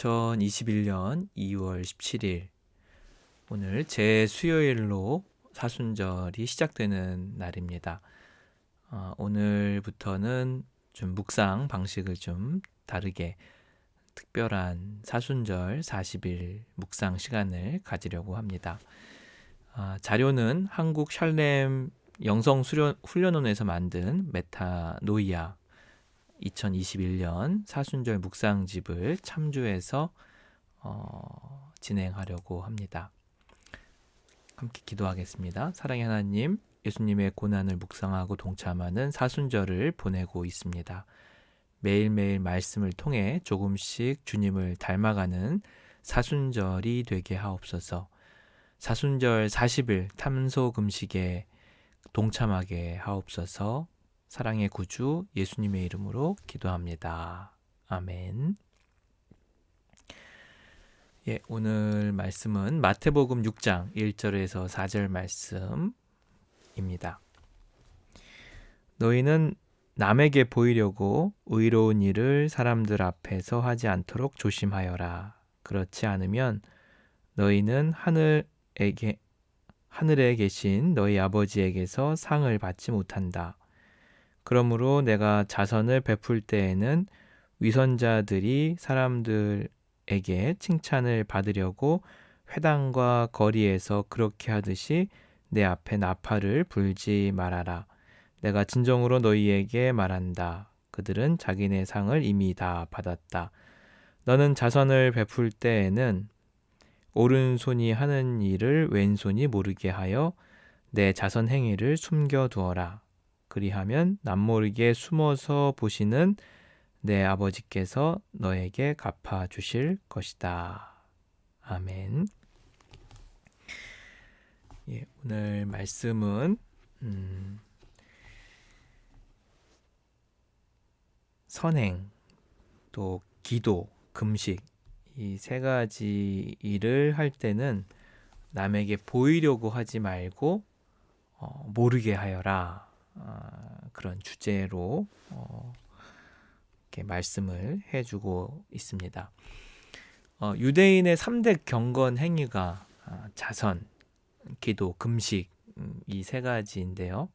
2021년 2월 17일 오늘 제 수요일로 사순절이 시작되는 날입니다. 오늘부터는 좀 묵상 방식을 좀 다르게 특별한 사순절 40일 묵상 시간을 가지려고 합니다. 자료는 한국 샬렘 영성훈련원에서 만든 메타노이아 2021년 사순절 묵상집을 참조해서 진행하려고 합니다. 함께 기도하겠습니다. 사랑의 하나님, 예수님의 고난을 묵상하고 동참하는 사순절을 보내고 있습니다. 매일매일 말씀을 통해 조금씩 주님을 닮아가는 사순절이 되게 하옵소서. 사순절 40일 탐소 금식에 동참하게 하옵소서. 사랑의 구주 예수님의 이름으로 기도합니다. 아멘. 오늘 말씀은 마태복음 6장 1절에서 4절 말씀입니다. 너희는 남에게 보이려고 의로운 일을 사람들 앞에서 하지 않도록 조심하여라. 그렇지 않으면 너희는 하늘에 계신 너희 아버지에게서 상을 받지 못한다. 그러므로 내가 자선을 베풀 때에는 위선자들이 사람들에게 칭찬을 받으려고 회당과 거리에서 그렇게 하듯이 내 앞에 나팔을 불지 말아라. 내가 진정으로 너희에게 말한다. 그들은 자기네 상을 이미 다 받았다. 너는 자선을 베풀 때에는 오른손이 하는 일을 왼손이 모르게 하여 내 자선 행위를 숨겨두어라. 그리하면 남모르게 숨어서 보시는 내 아버지께서 너에게 갚아주실 것이다. 아멘. 오늘 말씀은 선행, 또 기도, 금식 이 세 가지 일을 할 때는 남에게 보이려고 하지 말고 모르게 하여라. 그런 주제로 이렇게 말씀을 해주고 있습니다. 유대인의 3대 경건 행위가 자선, 기도, 금식 이 세 가지인데요.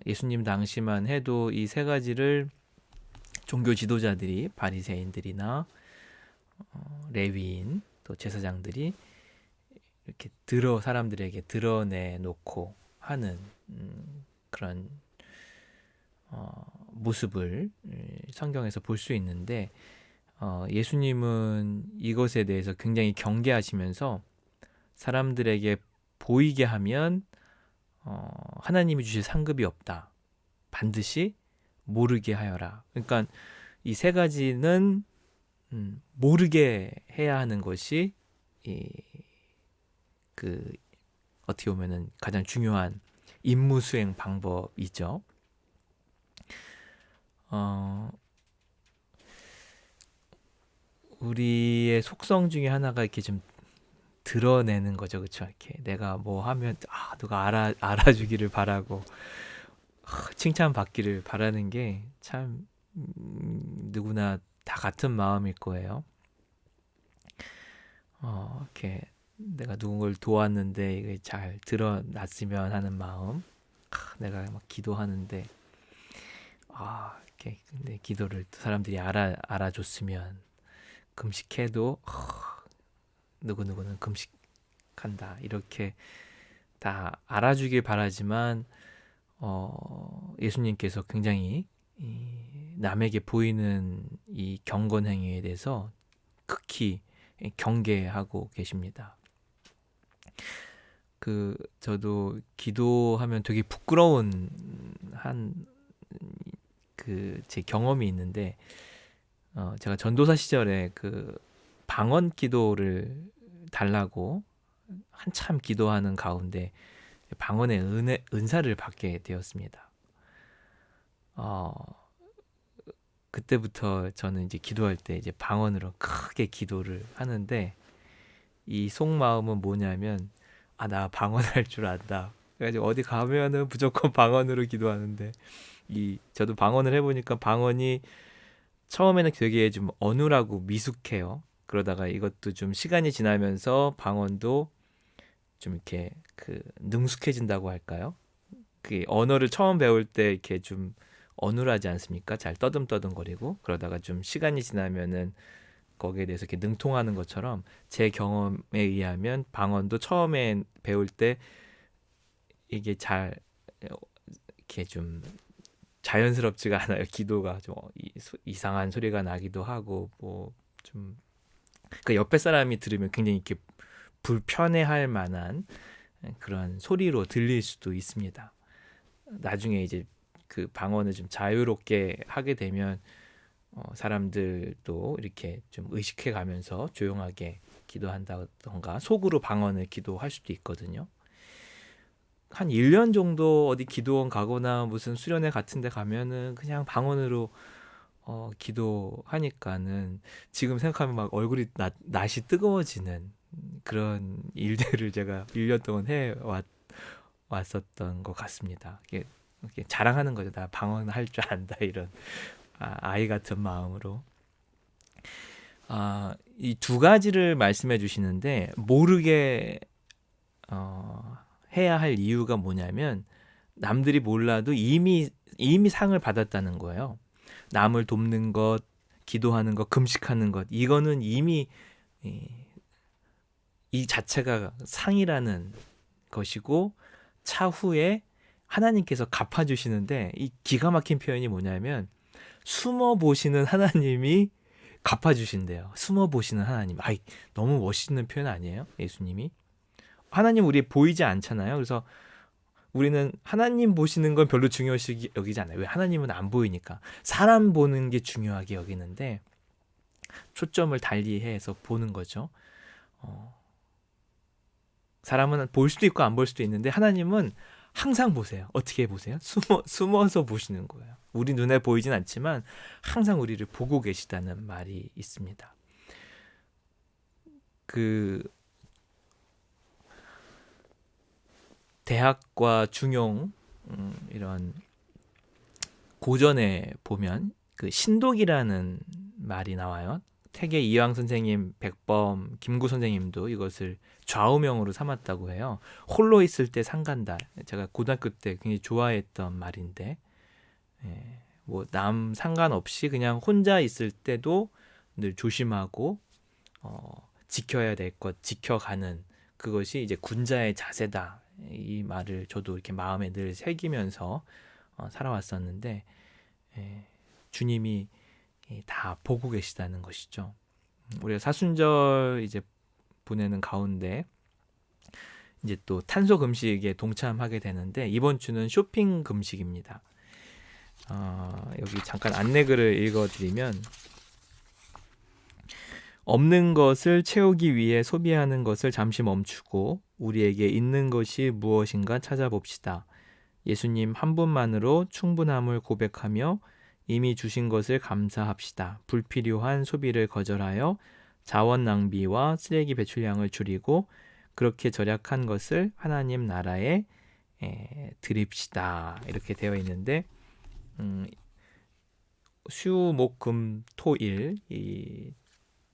예수님 당시만 해도 이 세 가지를 종교 지도자들이 바리새인들이나 레위인 또 제사장들이 이렇게 사람들에게 드러내 놓고 하는 그런 모습을 성경에서 볼 수 있는데 예수님은 이것에 대해서 굉장히 경계하시면서 사람들에게 보이게 하면 하나님이 주실 상급이 없다. 반드시 모르게 하여라. 그러니까 이 세 가지는 모르게 해야 하는 것이 어떻게 보면은 가장 중요한 임무 수행 방법이죠. 우리의 속성 중에 하나가 이렇게 좀 드러내는 거죠, 그렇죠? 이렇게 내가 뭐 하면 누가 알아주기를 바라고 칭찬 받기를 바라는 게 참 누구나 다 같은 마음일 거예요. 이렇게 내가 누군가를 도왔는데 이게 잘 드러났으면 하는 마음. 내가 막 기도하는데 이렇게 내 기도를 사람들이 알아줬으면 금식해도 누구누구는 금식한다 이렇게 다 알아주길 바라지만 예수님께서 굉장히 남에게 보이는 이 경건 행위에 대해서 극히 경계하고 계십니다. 저도 기도하면 되게 부끄러운 제 경험이 있는데 제가 전도사 시절에 방언 기도를 달라고 한참 기도하는 가운데 방언의 은사를 받게 되었습니다. 그때부터 저는 이제 기도할 때 이제 방언으로 크게 기도를 하는데 이 속마음은 뭐냐면 나 방언할 줄 안다. 그래가지고 어디 가면은 무조건 방언으로 기도하는데 저도 방언을 해보니까 방언이 처음에는 되게 좀 어눌하고 미숙해요. 그러다가 이것도 좀 시간이 지나면서 방언도 좀 이렇게 그 능숙해진다고 할까요? 그 언어를 처음 배울 때 이렇게 좀 어눌하지 않습니까? 잘 떠듬떠듬거리고 그러다가 좀 시간이 지나면은 거기에 대해서 이렇게 능통하는 것처럼 제 경험에 의하면 방언도 처음에 배울 때 이게 잘 이렇게 좀 자연스럽지가 않아요. 기도가 좀 이상한 소리가 나기도 하고 뭐 좀 그 옆에 사람이 들으면 굉장히 이렇게 불편해할 만한 그런 소리로 들릴 수도 있습니다. 나중에 이제 그 방언을 좀 자유롭게 하게 되면 사람들도 이렇게 좀 의식해 가면서 조용하게 기도한다던가 속으로 방언을 기도할 수도 있거든요. 한 1년 정도 어디 기도원 가거나 무슨 수련회 같은 데 가면은 그냥 방언으로 기도하니까는 지금 생각하면 막 얼굴이 낯이 뜨거워지는 그런 일들을 제가 1년 동안 왔었던 것 같습니다. 이게 자랑하는 거죠. 나 방언할 줄 안다 이런 아이 같은 마음으로. 이 두 가지를 말씀해 주시는데 모르게 해야 할 이유가 뭐냐면 남들이 몰라도 이미 상을 받았다는 거예요. 남을 돕는 것, 기도하는 것, 금식하는 것 이거는 이미 이 자체가 상이라는 것이고 차후에 하나님께서 갚아주시는데 이 기가 막힌 표현이 뭐냐면 숨어 보시는 하나님이 갚아주신대요. 숨어 보시는 하나님. 너무 멋있는 표현 아니에요? 예수님이 하나님 우리 보이지 않잖아요. 그래서 우리는 하나님 보시는 건 별로 중요시 여기지 않아요. 왜? 하나님은 안 보이니까. 사람 보는 게 중요하게 여기는데 초점을 달리해서 보는 거죠. 사람은 볼 수도 있고 안 볼 수도 있는데 하나님은 항상 보세요. 어떻게 보세요? 숨어서 보시는 거예요. 우리 눈에 보이진 않지만 항상 우리를 보고 계시다는 말이 있습니다. 그 대학과 중용 이런 고전에 보면 그 신독이라는 말이 나와요. 태계 이황 선생님, 백범, 김구 선생님도 이것을 좌우명으로 삼았다고 해요. 홀로 있을 때 상간다. 제가 고등학교 때 굉장히 좋아했던 말인데, 뭐 남 상관없이 그냥 혼자 있을 때도 늘 조심하고 지켜야 될 것 지켜가는 그것이 이제 군자의 자세다. 이 말을 저도 이렇게 마음에 늘 새기면서 살아왔었는데 주님이 다 보고 계시다는 것이죠. 우리가 사순절 이제 보내는 가운데 이제 또 탄소 금식에 동참하게 되는데 이번 주는 쇼핑 금식입니다. 여기 잠깐 안내글을 읽어드리면 없는 것을 채우기 위해 소비하는 것을 잠시 멈추고 우리에게 있는 것이 무엇인가 찾아봅시다. 예수님 한 분만으로 충분함을 고백하며 이미 주신 것을 감사합시다. 불필요한 소비를 거절하여 자원 낭비와 쓰레기 배출량을 줄이고 그렇게 절약한 것을 하나님 나라에 드립시다. 이렇게 되어 있는데 수, 목, 금, 토, 일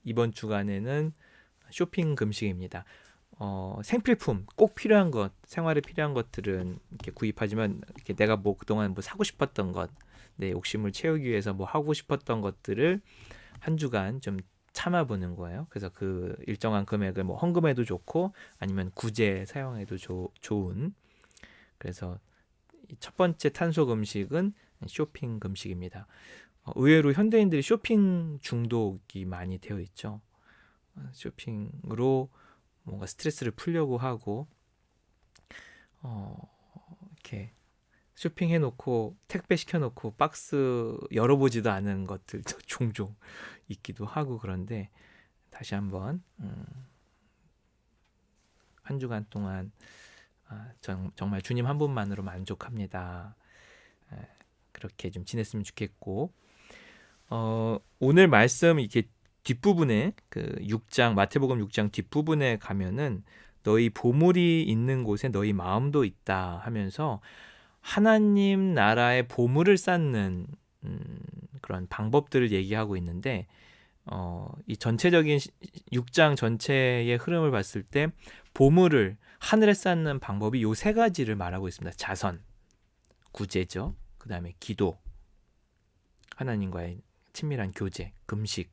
이번 주간에는 쇼핑 금식입니다. 생필품 꼭 필요한 것, 생활에 필요한 것들은 이렇게 구입하지만 이렇게 내가 뭐 그동안 뭐 사고 싶었던 것, 내 욕심을 채우기 위해서 뭐 하고 싶었던 것들을 한 주간 좀 참아보는 거예요. 그래서 그 일정한 금액을 뭐 헌금해도 좋고 아니면 구제 사용해도 좋은. 그래서 첫 번째 탄소 금식은 쇼핑 금식입니다. 의외로 현대인들이 쇼핑 중독이 많이 되어 있죠. 쇼핑으로 뭔가 스트레스를 풀려고 하고 이렇게 쇼핑해놓고 택배 시켜놓고 박스 열어보지도 않은 것들도 종종 있기도 하고 그런데 다시 한번 한 주간 동안 정말 주님 한 분만으로 만족합니다. 그렇게 좀 지냈으면 좋겠고 오늘 말씀 이렇게 뒷부분에 그 6장 마태복음 6장 뒷부분에 가면은 너희 보물이 있는 곳에 너희 마음도 있다 하면서 하나님 나라의 보물을 쌓는 그런 방법들을 얘기하고 있는데 이 전체적인 6장 전체의 흐름을 봤을 때 보물을 하늘에 쌓는 방법이 요 세 가지를 말하고 있습니다. 자선, 구제죠. 그 다음에 기도, 하나님과의 친밀한 교제, 금식,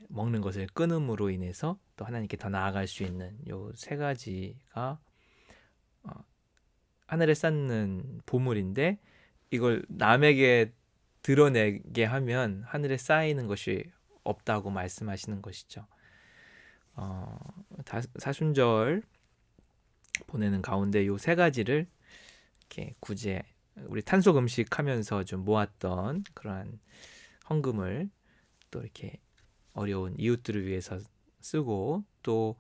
먹는 것을 끊음으로 인해서 또 하나님께 더 나아갈 수 있는 요 세 가지가 하늘에 쌓는 보물인데, 이걸 남에게 드러내게 하면 하늘에 쌓이는 것이 없다고 말씀하시는 것이죠. 사순절 보내는 가운데 요 세 가지를 이렇게 구제, 우리 탄소 금식하면서 좀 모았던 그러한 헌금을 또 이렇게 어려운 이웃들을 위해서 쓰고, 또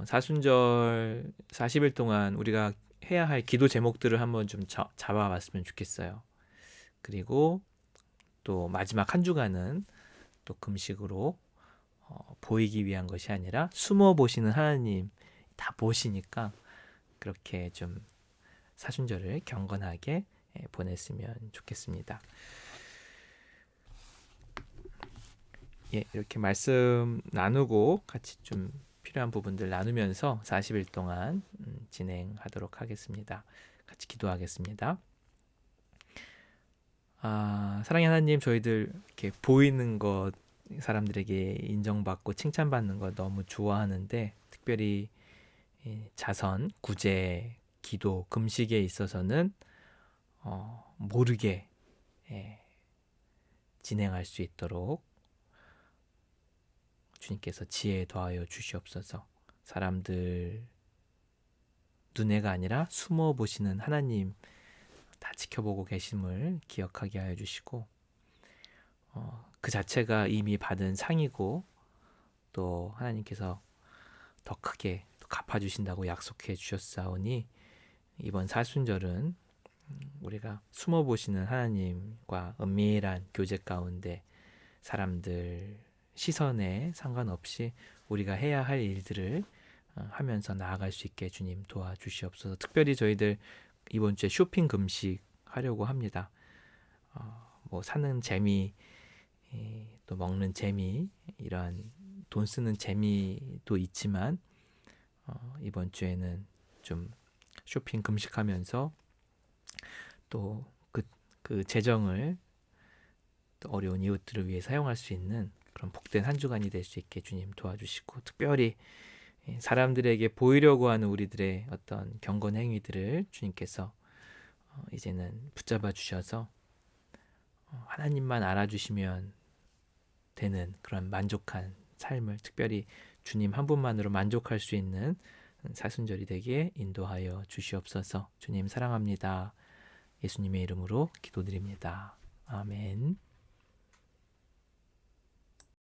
사순절 40일 동안 우리가 해야 할 기도 제목들을 한번 좀 잡아봤으면 좋겠어요. 그리고 또 마지막 한 주간은 또 금식으로 보이기 위한 것이 아니라 숨어 보시는 하나님 다 보시니까 그렇게 좀 사순절을 경건하게 보냈으면 좋겠습니다. 이렇게 말씀 나누고 같이 좀 필요한 부분들 나누면서 40일 동안 진행하도록 하겠습니다. 같이 기도하겠습니다. 사랑의 하나님, 저희들 이렇게 보이는 것, 사람들에게 인정받고 칭찬받는 거 너무 좋아하는데, 특별히 자선, 구제, 기도, 금식에 있어서는 모르게 진행할 수 있도록 주님께서 지혜 더하여 주시옵소서. 사람들 눈에가 아니라 숨어 보시는 하나님 다 지켜보고 계심을 기억하게 하여 주시고, 그 자체가 이미 받은 상이고, 또 하나님께서 더 크게 또 갚아주신다고 약속해 주셨사오니, 이번 사순절은 우리가 숨어 보시는 하나님과 은밀한 교제 가운데 사람들 시선에 상관없이 우리가 해야 할 일들을 하면서 나아갈 수 있게 주님 도와주시옵소서. 특별히 저희들 이번 주에 쇼핑 금식 하려고 합니다. 뭐 사는 재미, 또 먹는 재미, 이러한 돈 쓰는 재미도 있지만 이번 주에는 좀 쇼핑 금식하면서 또 그 재정을 또 어려운 이웃들을 위해 사용할 수 있는 그런 복된 한 주간이 될 수 있게 주님 도와주시고, 특별히 사람들에게 보이려고 하는 우리들의 어떤 경건 행위들을 주님께서 이제는 붙잡아 주셔서 하나님만 알아주시면 되는 그런 만족한 삶을, 특별히 주님 한 분만으로 만족할 수 있는 사순절이 되게 인도하여 주시옵소서. 주님 사랑합니다. 예수님의 이름으로 기도드립니다. 아멘.